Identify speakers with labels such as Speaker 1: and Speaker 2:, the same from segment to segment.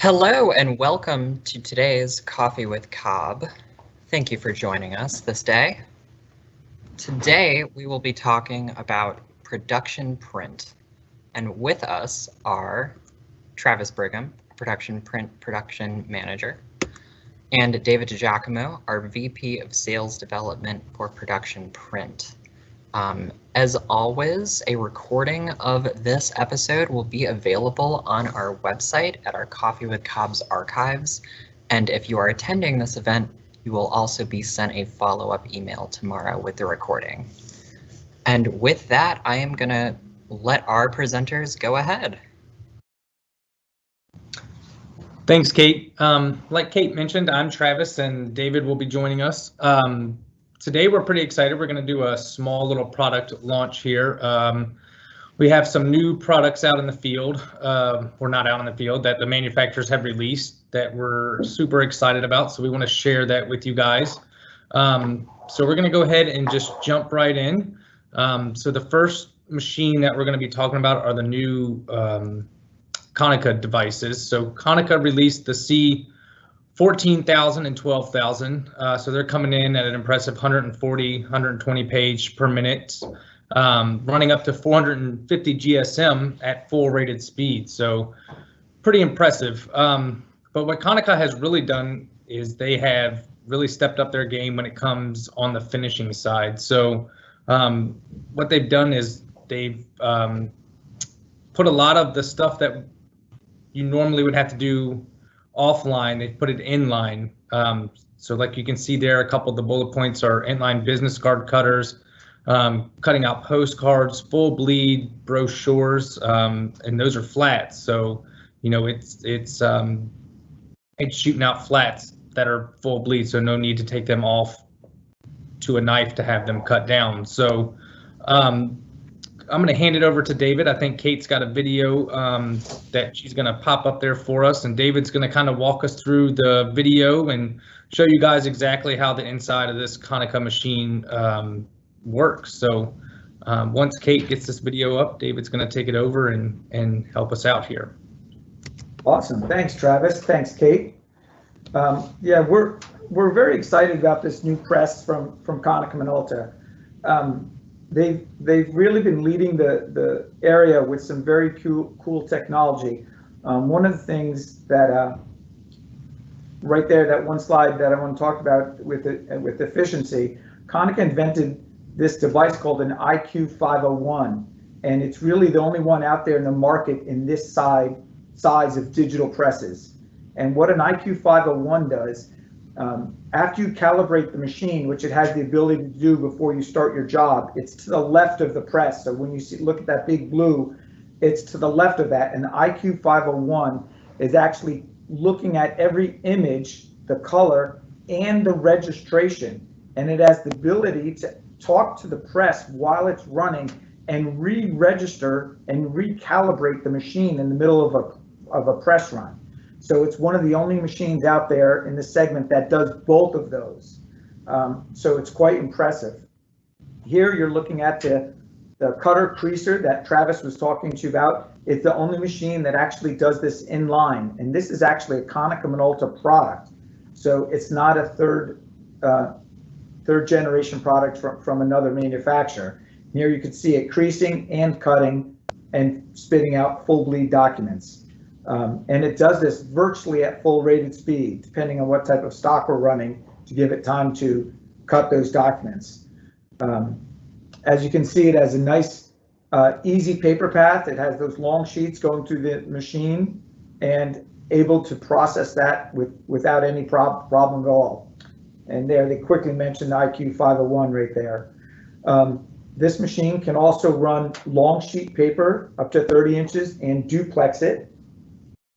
Speaker 1: Hello and welcome to today's Coffee with Cobb. Thank you for joining us this day. Today we will be talking about production print, and with us are Travis Brigham, production manager, and David DiGiacomo, our VP of Sales Development for Production Print. As always, a recording of this episode will be available on our website at our Coffee with Cobb's archives. And if you are attending this event, you will also be sent a follow-up email tomorrow with the recording. And with that, I am going to let our presenters go ahead.
Speaker 2: Thanks, Kate. Like Kate mentioned, I'm Travis and David will be joining us. Today we're pretty excited. We're going to do a small little product launch here. We have some new products out in the field, or not out in the field, that the manufacturers have released that we're super excited about. So we want to share that with you guys. So we're going to go ahead and just jump right in. So the first machine that we're going to be talking about are the new Konica devices. So Konica released the C14,000 and 12,000. So they're coming in at an impressive 140, 120 page per minute, running up to 450 GSM at full rated speed. So pretty impressive. But what Konica has really done is they have really stepped up their game when it comes on the finishing side. So what they've done is they've put a lot of the stuff that you normally would have to do offline, they put it inline. So like you can see there, a couple of the bullet points are inline business card cutters, cutting out postcards, full bleed brochures, and those are flats. So, you know, it's shooting out flats that are full bleed, so no need to take them off to a knife to have them cut down. So I'm going to hand it over to David. I think Kate's got a video that she's going to pop up there for us, and David's going to kind of walk us through the video and show you guys exactly how the inside of this Konica machine works. So once Kate gets this video up, David's going to take it over and help us out here.
Speaker 3: Awesome. Thanks, Travis. Thanks, Kate. Yeah, we're very excited about this new press from Konica Minolta. They've really been leading the area with some very cool technology. One of the things that right there, that one slide that I want to talk about with efficiency, Konica invented this device called an IQ501, and it's really the only one out there in the market in this size of digital presses. And what an IQ501 does, after you calibrate the machine, which it has the ability to do before you start your job, it's to the left of the press. So when you look at that big blue, it's to the left of that. And the IQ501 is actually looking at every image, the color, and the registration. And it has the ability to talk to the press while it's running and re-register and recalibrate the machine in the middle of a press run. So it's one of the only machines out there in the segment that does both of those. So it's quite impressive. Here you're looking at the cutter creaser that Travis was talking to you about. It's the only machine that actually does this in line. And this is actually a Konica Minolta product. So it's not a third generation product from another manufacturer. Here you can see it creasing and cutting and spitting out full bleed documents. And it does this virtually at full rated speed, depending on what type of stock we're running, to give it time to cut those documents. As you can see, it has a nice, easy paper path. It has those long sheets going through the machine and able to process that without any problem at all. And there, they quickly mentioned the IQ501 right there. This machine can also run long sheet paper up to 30 inches and duplex it.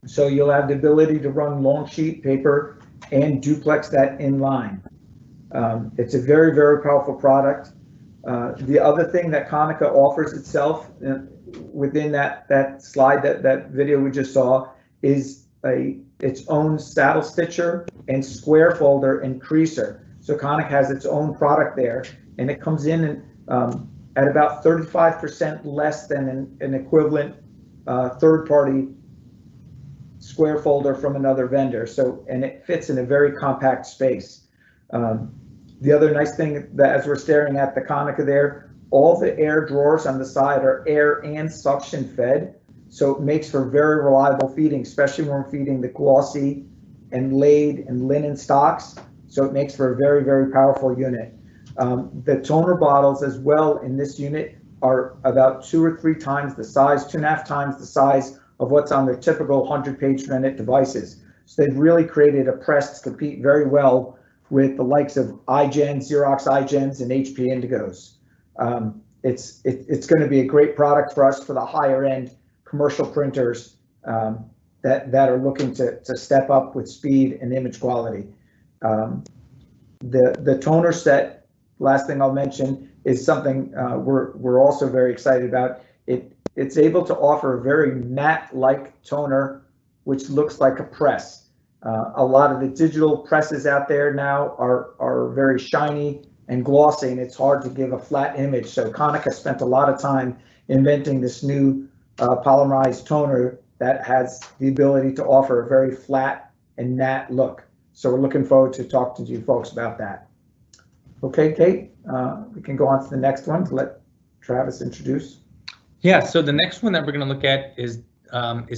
Speaker 3: So you'll have the ability to run long sheet paper and duplex that in line. It's a very, very powerful product. The other thing that Konica offers itself within that slide, that video we just saw, is its own saddle stitcher and square folder and creaser. So Konica has its own product there, and it comes in at about 35% less than an equivalent third-party square folder from another vendor. So, and it fits in a very compact space. The other nice thing that as we're staring at the Konica there, all the air drawers on the side are air and suction fed. So it makes for very reliable feeding, especially when we're feeding the glossy and laid and linen stocks. So it makes for a very, very powerful unit. The toner bottles as well in this unit are about 2 or 3 times the size, 2.5 times the size of what's on their typical 100-page per minute devices. So they've really created a press to compete very well with the likes of iGen, Xerox iGens, and HP Indigos. It's going to be a great product for us for the higher end commercial printers that are looking to step up with speed and image quality. The toner set, last thing I'll mention, is something we're also very excited about. It's able to offer a very matte-like toner, which looks like a press. A lot of the digital presses out there now are very shiny and glossy, and it's hard to give a flat image. So Konica spent a lot of time inventing this new polymerized toner that has the ability to offer a very flat and matte look. So we're looking forward to talking to you folks about that. Okay, Kate, we can go on to the next one to let Travis introduce.
Speaker 2: Yeah, so the next one that we're going to look at is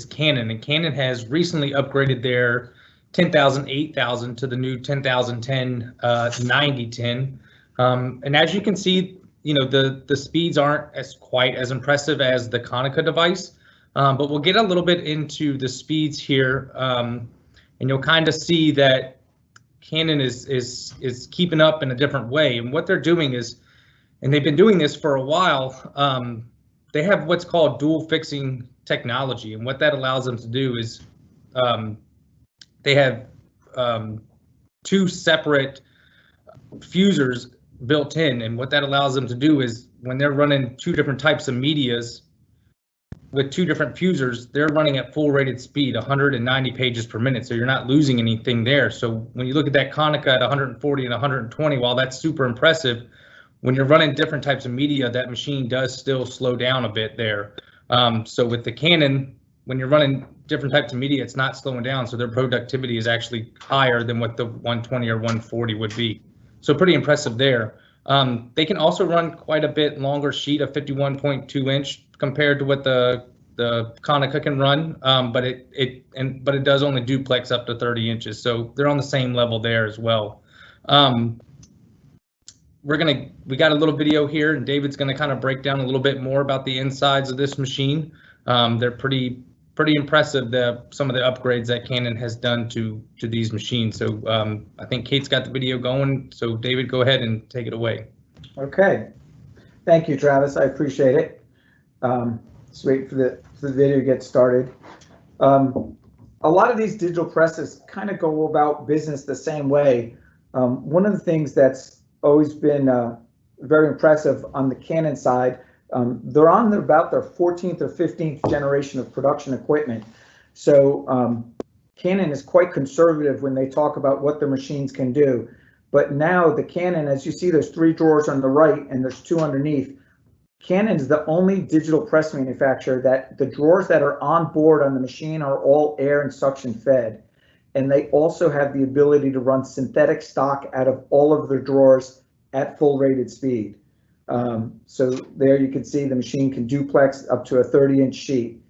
Speaker 2: Canon, and Canon has recently upgraded their 10,000, 8,000 to the new 10,010 9010. And as you can see, you know, the speeds aren't quite as impressive as the Konica device, but we'll get a little bit into the speeds here, and you'll kind of see that Canon is keeping up in a different way. And what they're doing is, and they've been doing this for a while, they have what's called dual fixing technology, and what that allows them to do is they have 2 separate fusers built in, and what that allows them to do is when they're running 2 different types of medias with 2 different fusers, they're running at full rated speed, 190 pages per minute, so you're not losing anything there. So when you look at that Konica at 140 and 120, while that's super impressive, when you're running different types of media, that machine does still slow down a bit there. So with the Canon, when you're running different types of media, it's not slowing down, so their productivity is actually higher than what the 120 or 140 would be. So pretty impressive there. They can also run quite a bit longer sheet, a 51.2 inch compared to what the Konica can run, but it does only duplex up to 30 inches, so they're on the same level there as well. We got a little video here, and David's going to kind of break down a little bit more about the insides of this machine. They're pretty impressive, some of the upgrades that Canon has done to these machines. So I think Kate's got the video going, so David, go ahead and take it away.
Speaker 3: Okay, thank you, Travis. I appreciate it. Just wait for the video to get started. A lot of these digital presses kind of go about business the same way. One of the things that's always been very impressive on the Canon side, they're on about their 14th or 15th generation of production equipment. So Canon is quite conservative when they talk about what their machines can do. But now the Canon, as you see, there's 3 drawers on the right and there's 2 underneath. Canon is the only digital press manufacturer that the drawers that are on board on the machine are all air and suction fed. And they also have the ability to run synthetic stock out of all of their drawers at full rated speed. So there you can see the machine can duplex up to a 30-inch sheet.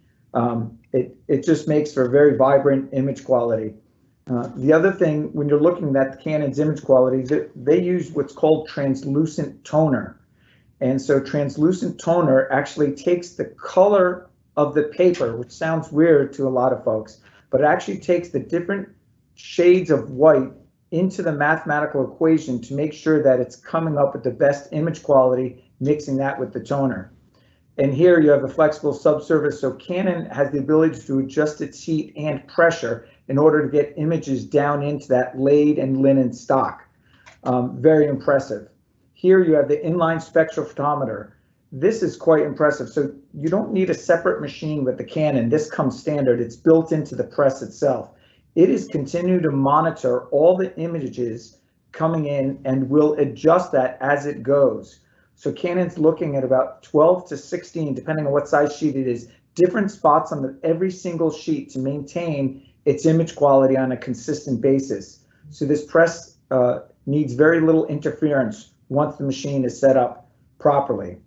Speaker 3: It just makes for a very vibrant image quality. The other thing, when you're looking at Canon's image quality, they use what's called translucent toner. And so translucent toner actually takes the color of the paper, which sounds weird to a lot of folks, but it actually takes the different shades of white into the mathematical equation to make sure that it's coming up with the best image quality, mixing that with the toner. And here you have a flexible subsurface, so Canon has the ability to adjust its heat and pressure in order to get images down into that laid and linen stock. Very impressive. Here you have the inline spectrophotometer. This is quite impressive. So you don't need a separate machine with the Canon. This comes standard. It's built into the press itself. It is continuing to monitor all the images coming in and will adjust that as it goes. So Canon's looking at about 12 to 16, depending on what size sheet it is, different spots on every single sheet to maintain its image quality on a consistent basis. So this press needs very little interference once the machine is set up properly.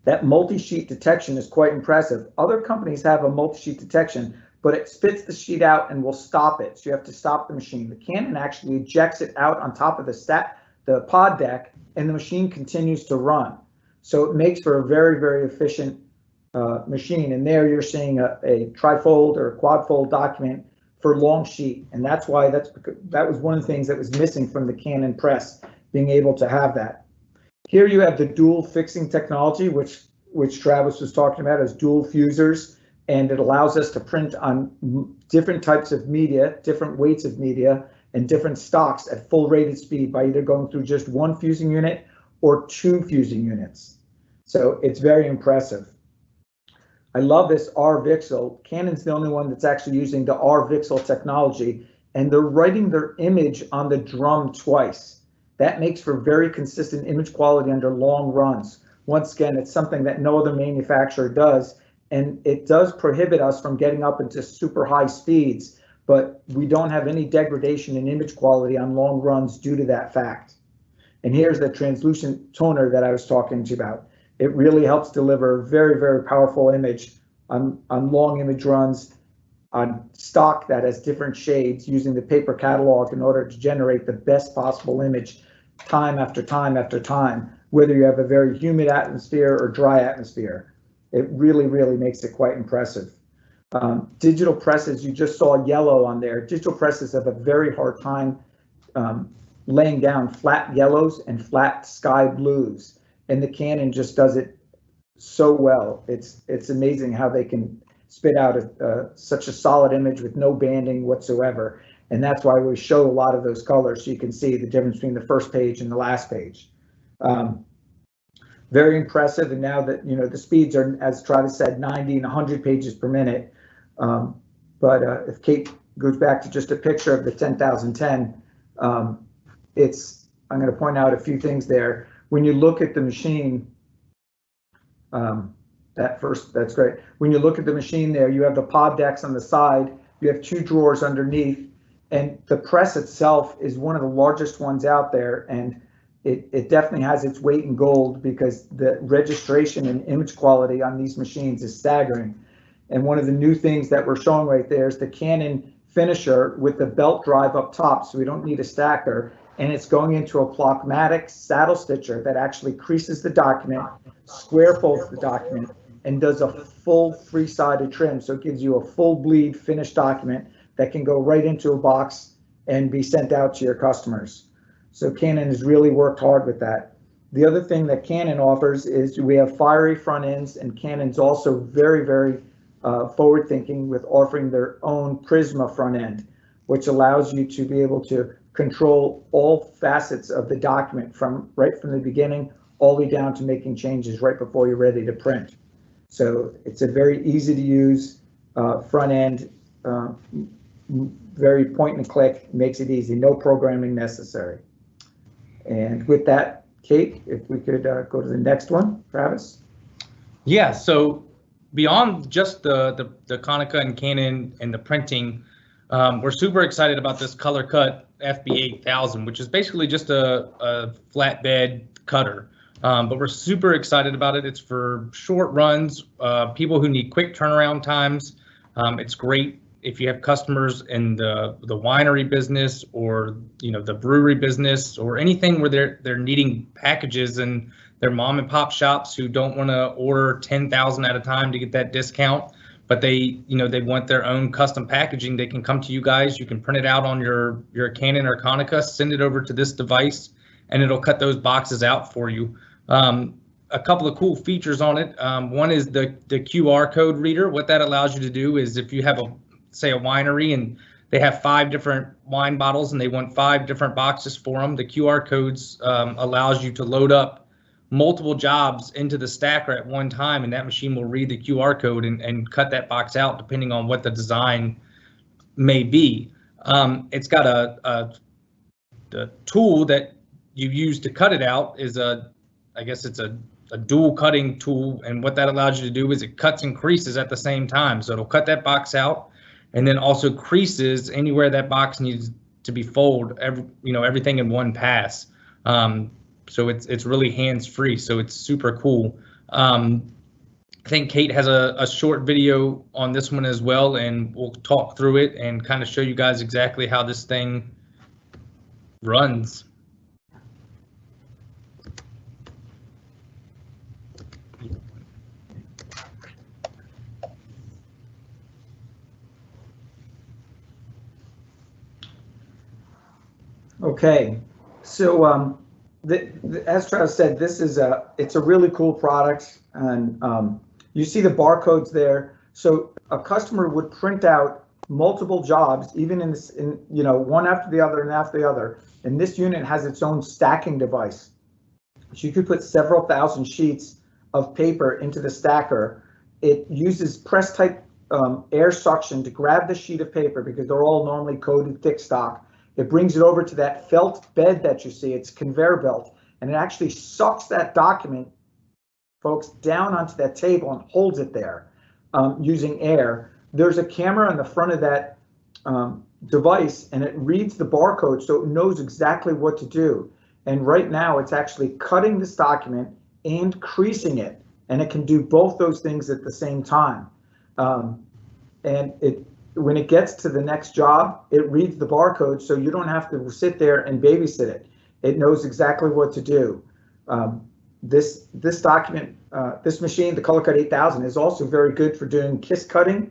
Speaker 3: That multi-sheet detection is quite impressive. Other companies have a multi-sheet detection, but it spits the sheet out and will stop it. So you have to stop the machine. The Canon actually ejects it out on top of the pod deck, and the machine continues to run. So it makes for a very, very efficient machine. And there you're seeing a trifold or a quadfold document for long sheet. And that's why that was one of the things that was missing from the Canon press, being able to have that. Here you have the dual fixing technology, which Travis was talking about as dual fusers, and it allows us to print on different types of media, different weights of media, and different stocks at full rated speed by either going through just one fusing unit or 2 fusing units. So it's very impressive. I love this R-VCSEL. Canon's the only one that's actually using the R-VCSEL technology, and they're writing their image on the drum twice. That makes for very consistent image quality under long runs. Once again, it's something that no other manufacturer does, and it does prohibit us from getting up into super high speeds, but we don't have any degradation in image quality on long runs due to that fact. And here's the translucent toner that I was talking to you about. It really helps deliver very, very powerful image on long image runs, on stock that has different shades, using the paper catalog in order to generate the best possible image time after time after time, whether you have a very humid atmosphere or dry atmosphere. It really, really makes it quite impressive. Digital presses, you just saw yellow on there. Digital presses have a very hard time laying down flat yellows and flat sky blues, and the Canon just does it so well. It's amazing how they can spit out such a solid image with no banding whatsoever. And that's why we show a lot of those colors, so you can see the difference between the first page and the last page. Very impressive. And now that, the speeds are, as Travis said, 90 and 100 pages per minute. But if Kate goes back to just a picture of the 10,010, I'm going to point out a few things there. When you look at the machine, that's great. When you look at the machine there, you have the pod decks on the side, you have 2 drawers underneath, and the press itself is one of the largest ones out there, and it definitely has its weight in gold because the registration and image quality on these machines is staggering. And one of the new things that we're showing right there is the Canon finisher with the belt drive up top, so we don't need a stacker, and it's going into a Plockmatic saddle stitcher that actually creases the document, square folds the document, and does a full 3-sided trim, so it gives you a full bleed finished document that can go right into a box and be sent out to your customers. So Canon has really worked hard with that. The other thing that Canon offers is we have fiery front ends, and Canon's also very, very forward thinking with offering their own Prisma front end, which allows you to be able to control all facets of the document right from the beginning all the way down to making changes right before you're ready to print. So it's a very easy to use front end, very point and click, makes it easy, no programming necessary. And with that, Kate, if we could go to the next one, Travis.
Speaker 2: Yeah, so beyond just the Konica and Canon and the printing, we're super excited about this color cut FB8000, which is basically just a flatbed cutter. But we're super excited about it. It's for short runs, people who need quick turnaround times. It's great if you have customers in the winery business or the brewery business or anything where they're needing packages, and they're mom and pop shops who don't want to order 10,000 at a time to get that discount, but they want their own custom packaging. They can come to you guys. You can print it out on your Canon or Konica, send it over to this device, and it'll cut those boxes out for you. A couple of cool features on it. One is the QR code reader. What that allows you to do is if you have say a winery and they have 5 different wine bottles and they want 5 different boxes for them, the QR codes allows you to load up multiple jobs into the stacker at one time, and that machine will read the QR code and cut that box out depending on what the design may be. It's got the tool that you use to cut it out is I guess it's a dual cutting tool, and what that allows you to do is it cuts and creases at the same time. So it'll cut that box out. and then also creases anywhere that box needs to be folded, everything in one pass. So it's really hands-free, so it's super cool. I think Kate has a short video on this one as well, and we'll talk through it and kind of show you guys exactly how this thing runs.
Speaker 3: Okay, so as Travis said, it's a really cool product, and you see the barcodes there. So a customer would print out multiple jobs, even in one after the other and after the other. And this unit has its own stacking device. So you could put several thousand sheets of paper into the stacker. It uses press type air suction to grab the sheet of paper, because they're all normally coated thick stock. It brings it over to that felt bed that you see. It's conveyor belt, and it actually sucks that document, folks, down onto that table and holds it there using air. There's a camera on the front of that device, and it reads the barcode, so it knows exactly what to do. And right now it's actually cutting this document and creasing it, and it can do both those things at the same time. And when it gets to the next job, it reads the barcode, so you don't have to sit there and babysit it. It knows exactly what to do. This document, this machine, the ColorCut 8000, is also very good for doing kiss cutting.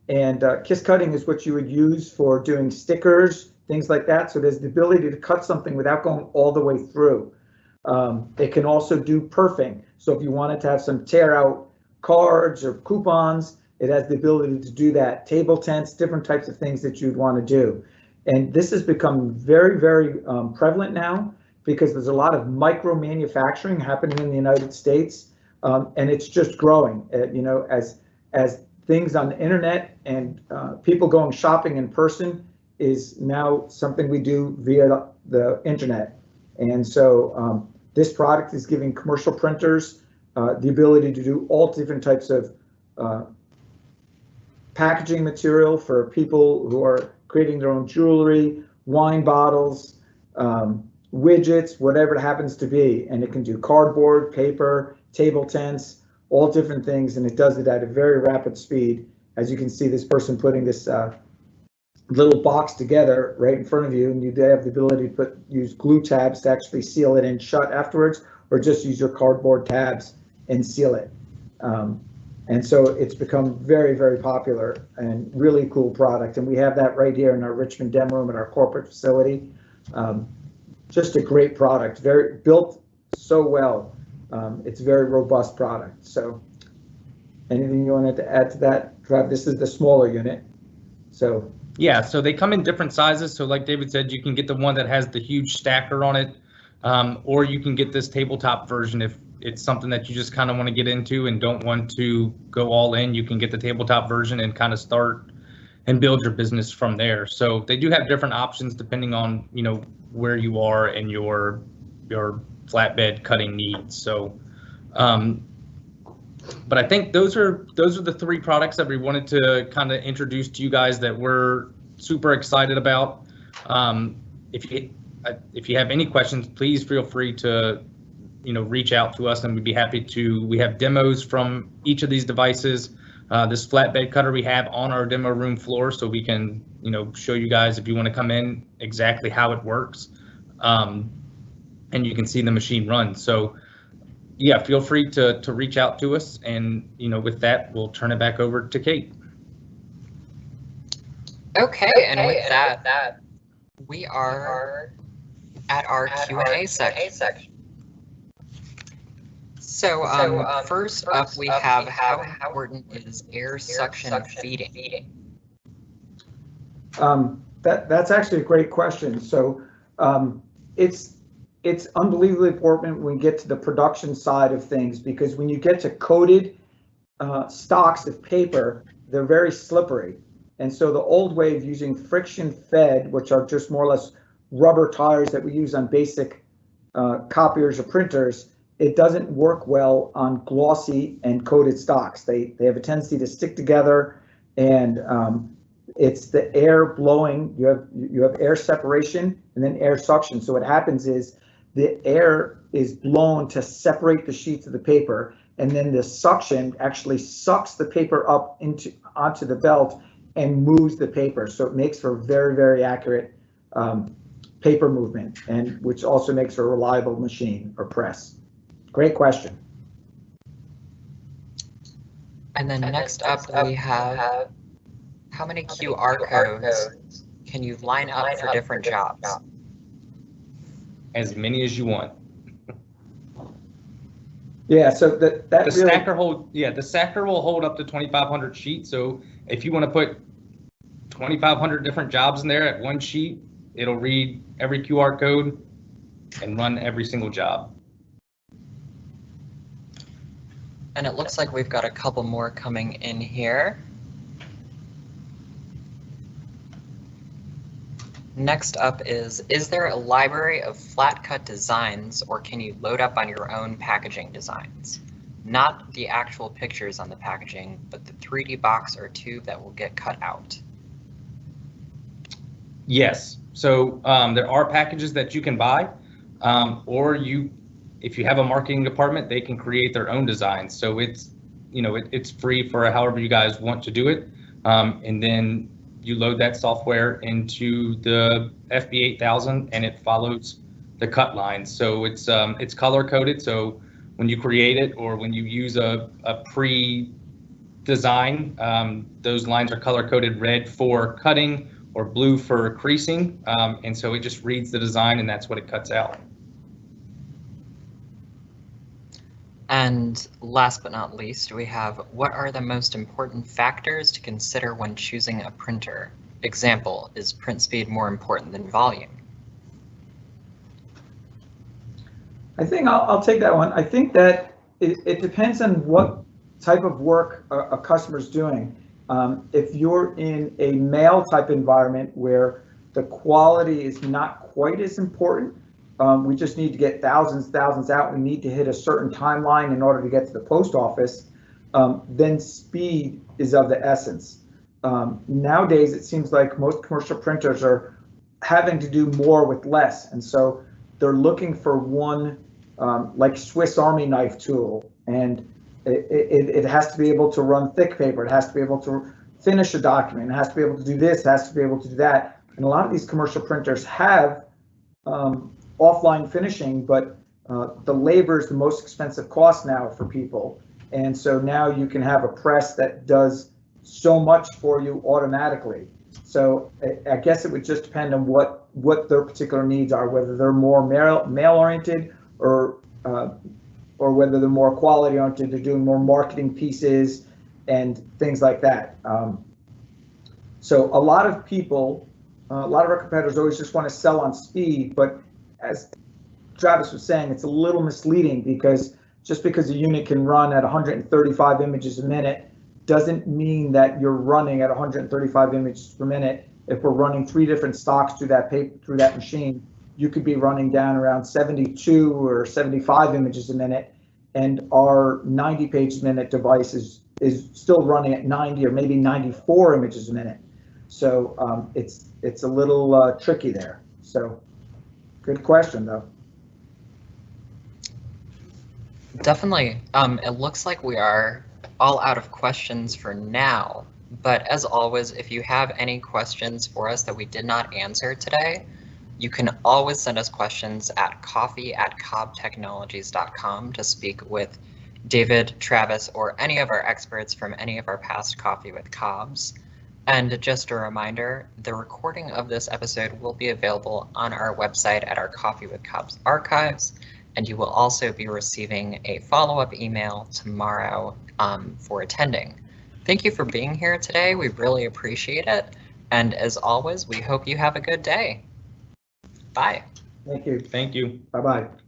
Speaker 3: And kiss cutting is what you would use for doing stickers, things like that. So there's the ability to cut something without going all the way through. It can also do perfing. So if you wanted to have some tear out cards or coupons, it has the ability to do that. Table tents, different types of things that you'd want to do. And this has become very, very prevalent now, because there's a lot of micro manufacturing happening in the United States, and it's just growing. As things on the internet and people going shopping in person is now something we do via the internet. And so this product is giving commercial printers the ability to do all different types of packaging material for people who are creating their own jewelry, wine bottles, widgets, whatever it happens to be. And it can do cardboard, paper, table tents, all different things, and it does it at a very rapid speed. As you can see, this person putting this little box together right in front of you, and you have the ability to use glue tabs to actually seal it in shut afterwards, or just use your cardboard tabs and seal it. And so it's become very, very popular and really cool product. And we have that right here in our Richmond demo room at our corporate facility. Just a great product, very built so well. It's a very robust product. So anything you wanted to add to that, Trav? This is the smaller unit. So
Speaker 2: yeah, so they come in different sizes. So like David said, you can get the one that has the huge stacker on it, or you can get this tabletop version if it's something that you just kind of want to get into and don't want to go all in. You can get the tabletop version and kind of start and build your business from there. So they do have different options depending on where you are and your flatbed cutting needs. So but I think those are the three products that we wanted to kind of introduce to you guys that we're super excited about. If you have any questions, please feel free to reach out to us, and we'd be happy to. We have demos from each of these devices. This flatbed cutter we have on our demo room floor, so we can show you guys, if you want to come in, exactly how it works, and you can see the machine run. So yeah, feel free to reach out to us, and with that, we'll turn it back over to Kate.
Speaker 1: Okay, and with that, we are at our Q&A section. So first up, we have how important is air suction feeding?
Speaker 3: That's actually a great question. So it's unbelievably important when we get to the production side of things, because when you get to coated stocks of paper, they're very slippery. And so the old way of using friction fed, which are just more or less rubber tires that we use on basic copiers or printers, it doesn't work well on glossy and coated stocks. They have a tendency to stick together, and it's the air blowing. You have air separation and then air suction. So what happens is the air is blown to separate the sheets of the paper, and then the suction actually sucks the paper up onto the belt and moves the paper. So it makes for very, very accurate paper movement, and which also makes for a reliable machine or press. Great question.
Speaker 1: And then next up we have, how many QR codes can you line up for different jobs?
Speaker 2: As many as you want.
Speaker 3: Yeah, so that
Speaker 2: The
Speaker 3: really,
Speaker 2: stacker will hold up to 2,500 sheets. So if you want to put 2,500 different jobs in there at one sheet, it'll read every QR code and run every single job.
Speaker 1: And it looks like we've got a couple more coming in here. Next up is there a library of flat cut designs, or can you load up on your own packaging designs? Not the actual pictures on the packaging, but the 3D box or tube that will get cut out.
Speaker 2: Yes. So there are packages that you can buy, or if you have a marketing department, they can create their own designs. So it's, it's free for however you guys want to do it. And then you load that software into the FB8000 and it follows the cut lines. So it's color coded. So when you create it or when you use a pre-design, those lines are color coded red for cutting or blue for creasing. And so it just reads the design and that's what it cuts out.
Speaker 1: And last but not least, we have, what are the most important factors to consider when choosing a printer? Example, is print speed more important than volume?
Speaker 3: I think I'll take that one. I think that it depends on what type of work a customer's doing. If you're in a mail type environment where the quality is not quite as important, we just need to get thousands out. We need to hit a certain timeline in order to get to the post office. Then speed is of the essence. Nowadays, it seems like most commercial printers are having to do more with less. And so they're looking for one like Swiss Army knife tool. And it has to be able to run thick paper. It has to be able to finish a document. It has to be able to do this. It has to be able to do that. And a lot of these commercial printers have offline finishing, but the labor is the most expensive cost now for people. And so now you can have a press that does so much for you automatically. So I guess it would just depend on what their particular needs are, whether they're more mail oriented or whether they're more quality oriented, they're doing more marketing pieces and things like that. So a lot of people, a lot of our competitors always just want to sell on speed, but as Travis was saying, it's a little misleading because just because a unit can run at 135 images a minute doesn't mean that you're running at 135 images per minute. If we're running 3 different stocks through that machine, you could be running down around 72 or 75 images a minute, and our 90 page a minute device is still running at 90 or maybe 94 images a minute. So it's a little tricky there. So good question though.
Speaker 1: Definitely. It looks like we are all out of questions for now, but as always, if you have any questions for us that we did not answer today, you can always send us questions at coffee@cobbtechnologies.com to speak with David, Travis, or any of our experts from any of our past Coffee with Cobbs. And just a reminder, the recording of this episode will be available on our website at our Coffee with Cobbs archives, and you will also be receiving a follow-up email tomorrow for attending. Thank you for being here today. We really appreciate it. And as always, we hope you have a good day. Bye.
Speaker 3: Thank you.
Speaker 2: Thank you.
Speaker 3: Bye-bye.